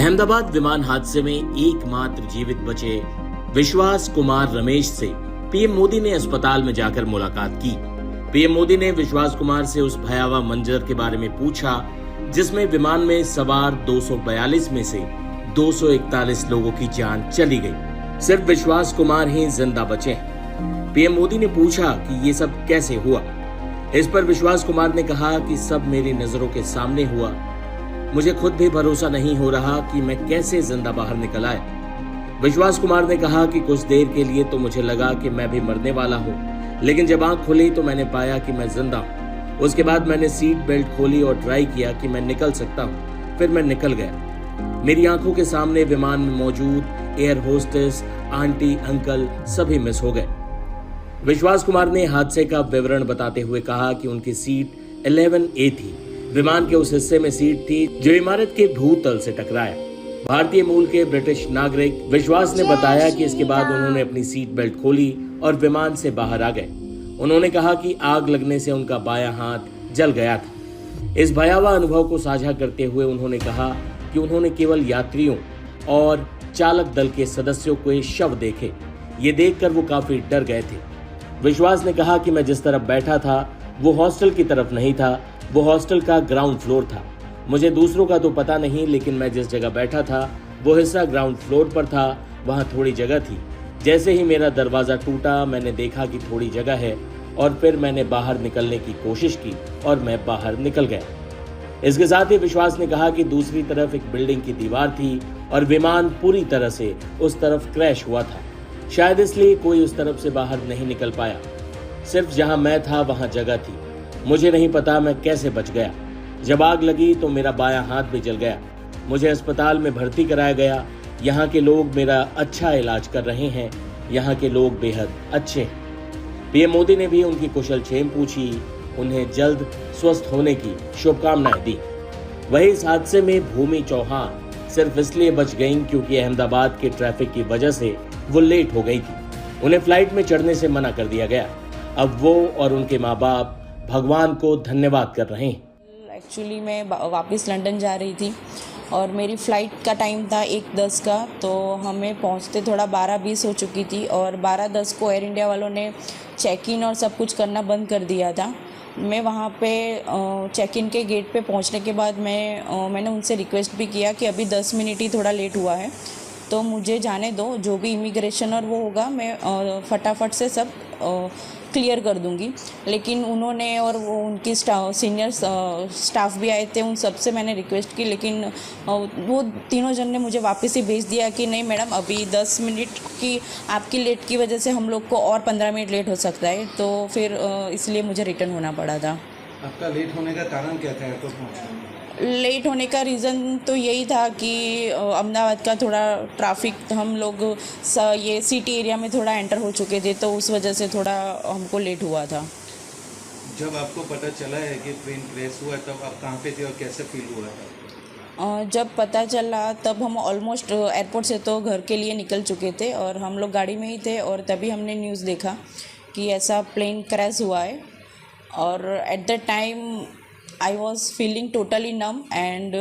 अहमदाबाद विमान हादसे में एकमात्र जीवित बचे विश्वास कुमार रमेश से पीएम मोदी ने अस्पताल में जाकर मुलाकात की। पीएम मोदी ने विश्वास कुमार से उस भयावह मंजर के बारे में पूछा जिसमें विमान में सवार 242 में से 241 लोगों की जान चली गई। सिर्फ विश्वास कुमार ही जिंदा बचे हैं। पीएम मोदी ने पूछा कि ये सब कैसे हुआ। इस पर विश्वास कुमार ने कहा कि सब मेरी नजरों के सामने हुआ। मुझे खुद भी भरोसा नहीं हो रहा कि मैं कैसे जिंदा बाहर निकल आया। विश्वास कुमार ने कहा कि कुछ देर के लिए तो मुझे लगा कि मैं भी मरने वाला हूँ, लेकिन जब आंख खुली तो मैंने पाया कि मैं जिंदा हूँ। उसके बाद मैंने सीट बेल्ट खोली और ट्राई किया कि मैं निकल सकता हूँ। फिर मैं निकल गया। मेरी आंखों के सामने विमान में मौजूद एयर होस्टेस, आंटी, अंकल सभी मिस हो गए। विश्वास कुमार ने हादसे का विवरण बताते हुए कहा कि उनकी सीट 11A थी। विमान के उस हिस्से में सीट थी जो इमारत के भूतल से टकराया। भारतीय मूल के ब्रिटिश नागरिक विश्वास ने बताया कि इसके बाद उन्होंने अपनी सीट बेल्ट खोली और विमान से बाहर आ गए। उन्होंने कहा कि आग लगने से उनका बायां हाथ जल गया था। इस भयावह अनुभव को साझा करते हुए उन्होंने कहा कि उन्होंने केवल यात्रियों और चालक दल के सदस्यों के शव देखे। ये देखकर वो काफी डर गए थे। विश्वास ने कहा कि मैं जिस तरफ बैठा था वो हॉस्टल की तरफ नहीं था, वो हॉस्टल का ग्राउंड फ्लोर था। मुझे दूसरों का तो पता नहीं, लेकिन मैं जिस जगह बैठा था वो हिस्सा ग्राउंड फ्लोर पर था। वहाँ थोड़ी जगह थी। जैसे ही मेरा दरवाज़ा टूटा मैंने देखा कि थोड़ी जगह है और फिर मैंने बाहर निकलने की कोशिश की और मैं बाहर निकल गया। इसके साथ ही विश्वास ने कहा कि दूसरी तरफ एक बिल्डिंग की दीवार थी और विमान पूरी तरह से उस तरफ क्रैश हुआ था। शायद इसलिए कोई उस तरफ से बाहर नहीं निकल पाया। सिर्फ जहाँ मैं था वहाँ जगह थी। मुझे नहीं पता मैं कैसे बच गया। जब आग लगी तो मेरा बायां हाथ भी जल गया। मुझे अस्पताल में भर्ती कराया गया। यहाँ के लोग मेरा अच्छा इलाज कर रहे हैं। यहाँ के लोग बेहद अच्छे हैं। पीएम मोदी ने भी उनकी कुशलक्षेम पूछी, उन्हें जल्द स्वस्थ होने की शुभकामनाएं दी। वही इस हादसे में भूमि चौहान सिर्फ इसलिए बच गईं क्योंकि अहमदाबाद के ट्रैफिक की वजह से वो लेट हो गई थी। उन्हें फ्लाइट में चढ़ने से मना कर दिया गया। अब वो और उनके माँ बाप भगवान को धन्यवाद कर रहे हैं। एक्चुअली मैं वापस लंदन जा रही थी और मेरी फ़्लाइट का टाइम था 1:10 का, तो हमें पहुंचते थोड़ा 12:20 हो चुकी थी और 12:10 को एयर इंडिया वालों ने चेक इन और सब कुछ करना बंद कर दिया था। मैं वहाँ पे चेक इन के गेट पे पहुँचने के बाद मैंने उनसे रिक्वेस्ट भी किया कि अभी 10 मिनट ही थोड़ा लेट हुआ है तो मुझे जाने दो, जो भी इमिग्रेशन और वो होगा मैं फटाफट से सब क्लियर कर दूंगी। लेकिन उन्होंने और वो उनकी सीनियर स्टाफ भी आए थे, उन सब से मैंने रिक्वेस्ट की, लेकिन वो तीनों जन ने मुझे वापस ही भेज दिया कि नहीं मैडम, अभी 10 मिनट की आपकी लेट की वजह से हम लोग को और 15 मिनट लेट हो सकता है। तो फिर इसलिए मुझे रिटर्न होना पड़ा था। आपका लेट होने का कारण क्या था एयरपोर्ट पहुंचने? लेट होने का रीज़न तो यही था कि अहमदाबाद का थोड़ा ट्रैफिक, हम लोग ये सिटी एरिया में थोड़ा एंटर हो चुके थे, तो उस वजह से थोड़ा हमको लेट हुआ था। जब आपको पता चला है कि ट्रेन क्रैश हुआ तब आप कहाँ पे थे और कैसे फील हुआ था? जब पता चला तब हम ऑलमोस्ट एयरपोर्ट से तो घर के लिए निकल चुके थे और हम लोग गाड़ी में ही थे और तभी हमने न्यूज़ देखा कि ऐसा प्लेन क्रैश हुआ है। और at the time I was feeling totally numb and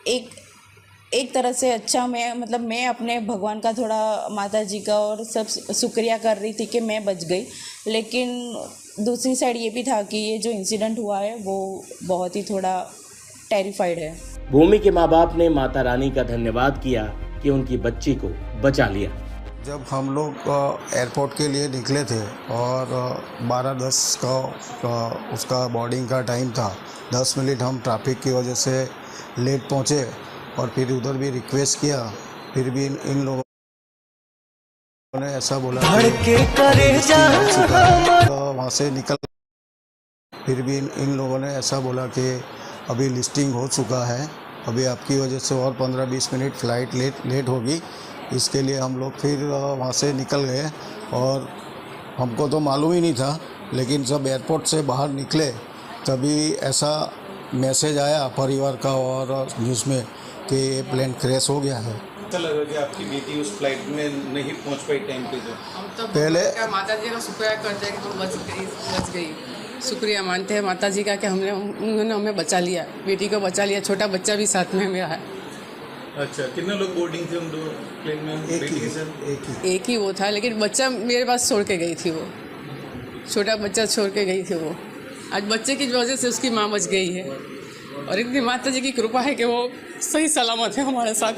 एक तरह से अच्छा मैं अपने भगवान का थोड़ा, माता जी का और सब शुक्रिया कर रही थी कि मैं बच गई। लेकिन दूसरी साइड ये भी था कि ये जो इंसिडेंट हुआ है वो बहुत ही थोड़ा टेरिफाइड है। भूमि के माँ बाप ने माता रानी का धन्यवाद किया कि उनकी बच्ची को बचा लिया। जब हम लोग एयरपोर्ट के लिए निकले थे और 12:10 का उसका बोर्डिंग का टाइम था, 10 मिनट हम ट्रैफिक की वजह से लेट पहुँचे और फिर उधर भी रिक्वेस्ट किया, फिर भी इन लोगों ने ऐसा बोला कि वहाँ से निकल, फिर भी इन लोगों ने ऐसा बोला कि अभी लिस्टिंग हो चुका है, अभी आपकी वजह से और 15-20 मिनट फ़्लाइट लेट होगी। इसके लिए हम लोग फिर वहाँ से निकल गए और हमको तो मालूम ही नहीं था, लेकिन जब एयरपोर्ट से बाहर निकले तभी ऐसा मैसेज आया परिवार का और न्यूज़ में कि ये प्लेन क्रैश हो गया है। अच्छा लगा कि आपकी बेटी उस फ्लाइट में नहीं पहुँच पाई टाइम पे? जो हम तो पहले माता जी का शुक्रिया करते हैं कि तुम बच गई। शुक्रिया मानते हैं माता जी का कि उन्होंने हमें बचा लिया, बेटी को बचा लिया, छोटा बच्चा भी साथ में मेरा है। अच्छा, कितने लोग बोर्डिंग थे उन दो प्लेन में? एक बेटी ही के साथ? एक ही वो था, लेकिन बच्चा मेरे पास छोड़ के गई थी। वो छोटा बच्चा छोड़ के गई थी। वो आज बच्चे की वजह से उसकी माँ बच गई है, और इतनी माता जी की कृपा है कि वो सही सलामत है हमारे साथ।